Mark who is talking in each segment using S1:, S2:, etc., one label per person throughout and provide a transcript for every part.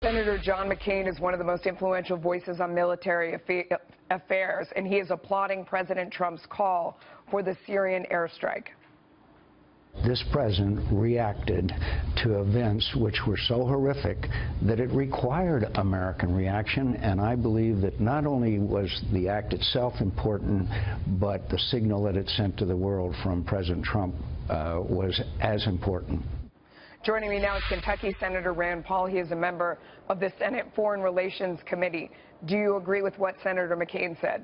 S1: Senator John McCain is one of the most influential voices on military affairs, and he is applauding President Trump's call for the Syrian airstrike.
S2: This president reacted to events which were so horrific that it required American reaction, and I believe that not only was the act itself important, but the signal that it sent to the world from President Trump was as important.
S1: Joining me now is Kentucky Senator Rand Paul. He is a member of the Senate Foreign Relations Committee. Do you agree with what Senator McCain said?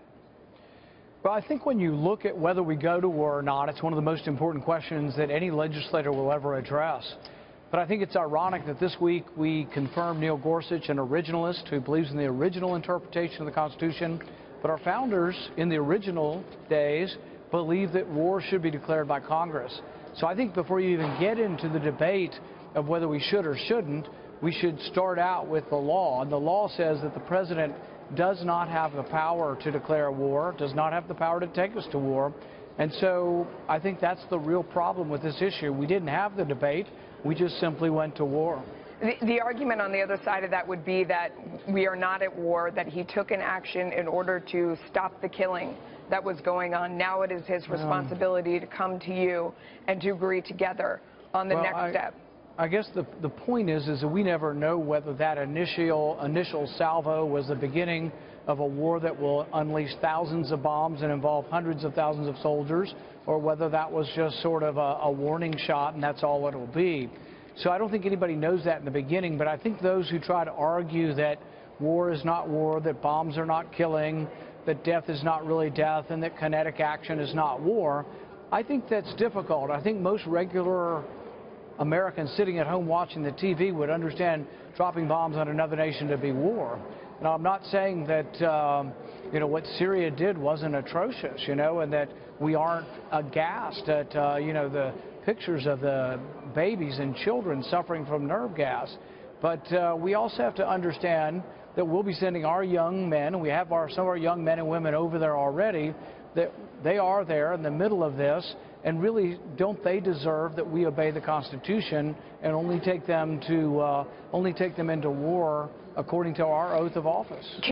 S3: Well, I think when you look at whether we go to war or not, it's one of the most important questions that any legislator will ever address. But I think it's ironic that this week we confirmed Neil Gorsuch, an originalist who believes in the original interpretation of the Constitution. But our founders in the original days believed that war should be declared by Congress. So I think before you even get into the debate of whether we should or shouldn't, we should start out with the law. And the law says that the president does not have the power to declare war, does not have the power to take us to war. And so I think that's the real problem with this issue. We didn't have the debate. We just simply went to war.
S1: The argument on the other side of that would be that we are not at war, that he took an action in order to stop the killing that was going on. Now it is his responsibility to come to you and to agree together on the next step.
S3: I guess the point is that we never know whether that initial salvo was the beginning of a war that will unleash thousands of bombs and involve hundreds of thousands of soldiers, or whether that was just sort of a warning shot and that's all it will be. So I don't think anybody knows that in the beginning, but I think those who try to argue that war is not war, that bombs are not killing, that death is not really death, and that kinetic action is not war, I think that's difficult. I think most regular Americans sitting at home watching the TV would understand dropping bombs on another nation to be war. And I'm not saying that what Syria did wasn't atrocious, and that we aren't aghast at the pictures of the babies and children suffering from nerve gas. But we also have to understand that we'll be sending our young men, and we have some of our young men and women over there already, that they are there in the middle of this, and really don't they deserve that we obey the Constitution and only take them into war according to our oath of office?